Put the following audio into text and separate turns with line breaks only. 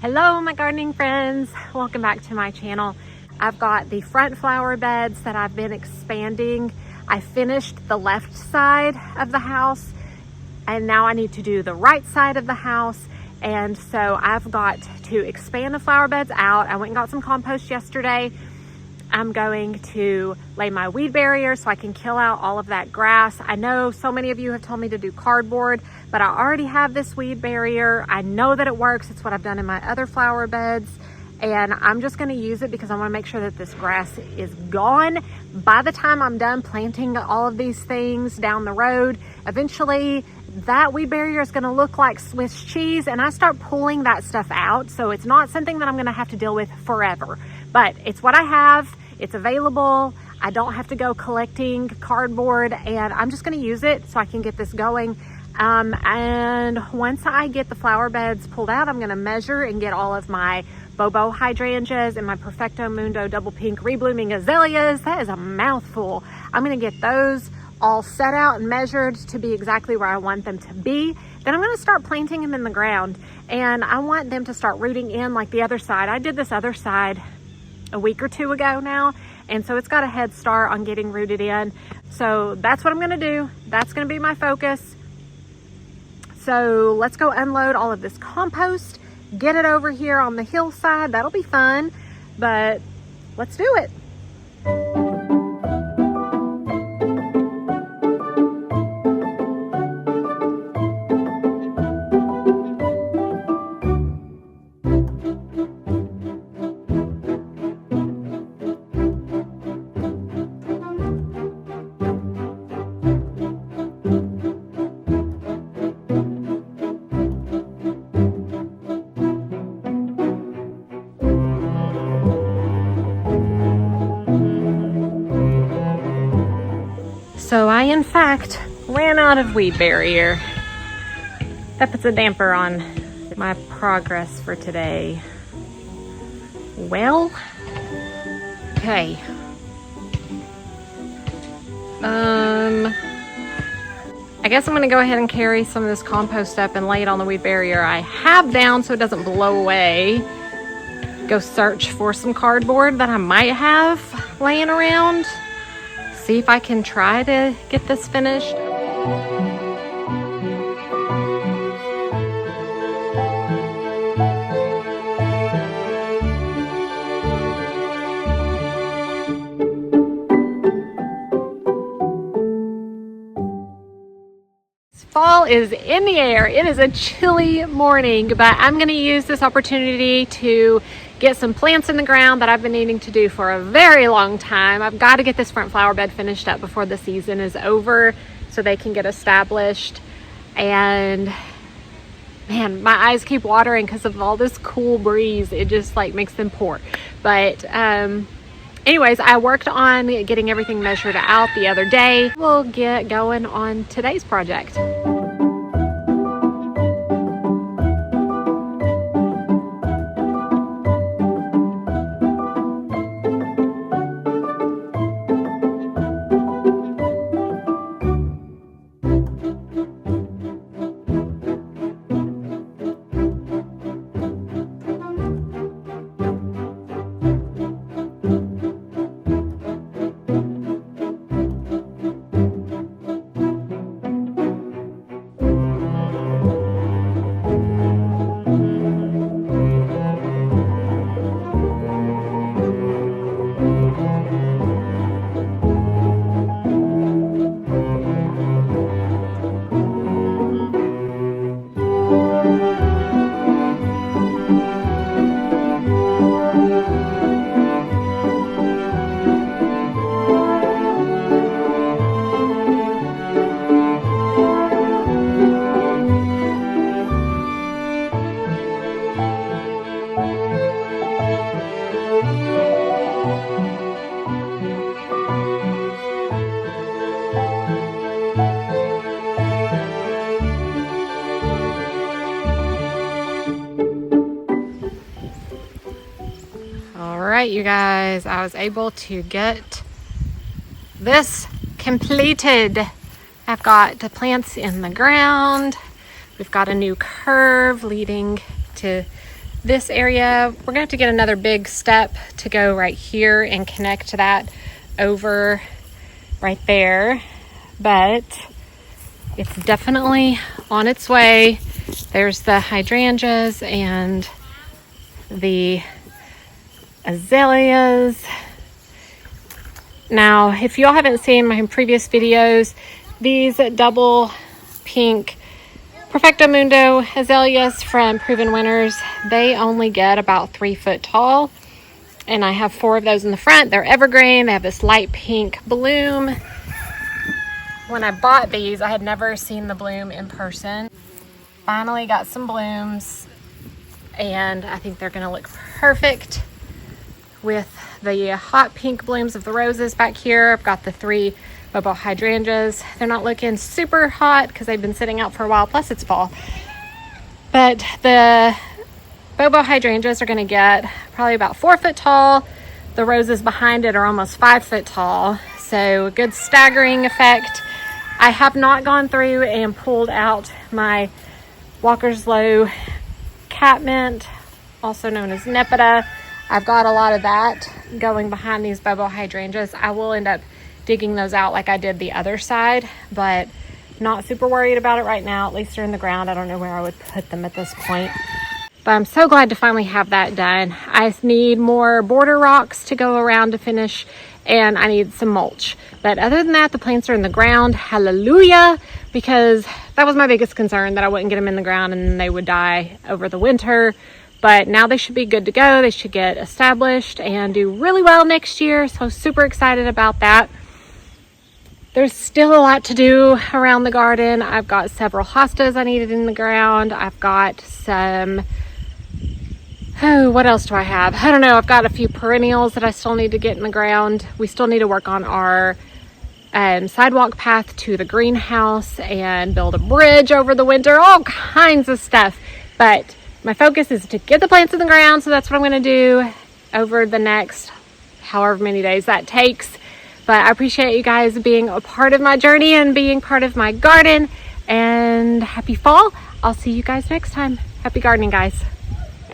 Hello my gardening friends, welcome back to my channel. I've got the front flower beds that I've been expanding. I finished the left side of the house and now I need to do the right side of the house, and so I've got to expand the flower beds out. I went and got some compost yesterday. I'm going to lay my weed barrier so I can kill out all of that grass. I know so many of you have told me to do cardboard, but I already have this weed barrier. I know that it works. It's what I've done in my other flower beds, and I'm just going to use it because I want to make sure that this grass is gone by the time I'm done planting all of these things down the road. Eventually that weed barrier is going to look like Swiss cheese and I start pulling that stuff out, so it's not something that I'm going to have to deal with forever, but it's what I have. It's available. I don't have to go collecting cardboard, and I'm just going to use it so I can get this going. And once I get the flower beds pulled out, I'm going to measure and get all of my Bobo Hydrangeas and my Perfecto Mundo double pink reblooming azaleas. That is a mouthful. I'm going to get those all set out and measured to be exactly where I want them to be. Then I'm going to start planting them in the ground, and I want them to start rooting in like the other side. I did this other side a week or two ago now, and so it's got a head start on getting rooted in. So that's what I'm going to do. That's going to be my focus. So let's go unload all of this compost, get it over here on the hillside. That'll be fun, but let's do it. So I, in fact, ran out of weed barrier. That puts a damper on my progress for today. Well, okay. I guess I'm gonna go ahead and carry some of this compost up and lay it on the weed barrier I have down so it doesn't blow away. Go search for some cardboard that I might have laying around. See if I can try to get this finished. Fall is in the air. It is a chilly morning, but I'm going to use this opportunity to get some plants in the ground that I've been needing to do for a very long time. I've got to get this front flower bed finished up before the season is over so they can get established. And man, my eyes keep watering because of all this cool breeze. It just like makes them pour. But anyways, I worked on getting everything measured out the other day. We'll get going on today's project. right, you guys, I was able to get this completed. I've got the plants in the ground. We've got a new curve leading to This area, we're gonna have to get another big step to go right here and connect that over right there, but it's definitely on its way. There's the hydrangeas and the azaleas. Now, if y'all haven't seen my previous videos, these double pink Perfecto Mundo azaleas from Proven Winners, they only get about 3 foot tall. And I have 4 of those in the front. They're evergreen. They have this light pink bloom. When I bought these, I had never seen the bloom in person. Finally got some blooms, and I think they're gonna look perfect with the hot pink blooms of the roses back here. I've got the 3 Bobo Hydrangeas. They're not looking super hot because they've been sitting out for a while, plus it's fall. But the Bobo Hydrangeas are going to get probably about 4 foot tall. The roses behind it are almost 5 foot tall. So a good staggering effect. I have not gone through and pulled out my Walker's Low catmint, also known as Nepeta. I've got a lot of that going behind these Bobo Hydrangeas. I will end up digging those out like I did the other side, but not super worried about it right now. At least they're in the ground. I don't know where I would put them at this point. But I'm so glad to finally have that done. I need more border rocks to go around to finish, and I need some mulch. But other than that, the plants are in the ground. Hallelujah! Because that was my biggest concern, that I wouldn't get them in the ground and they would die over the winter. But now they should be good to go. They should get established and do really well next year. So super excited about that. There's still a lot to do around the garden. I've got several hostas I needed in the ground. I've got some, what else do I have? I don't know. I've got a few perennials that I still need to get in the ground. We still need to work on our sidewalk path to the greenhouse and build a bridge over the winter, all kinds of stuff. But my focus is to get the plants in the ground. So that's what I'm going to do over the next however many days that takes. But I appreciate you guys being a part of my journey and being part of my garden. And happy fall. I'll see you guys next time. Happy gardening, guys.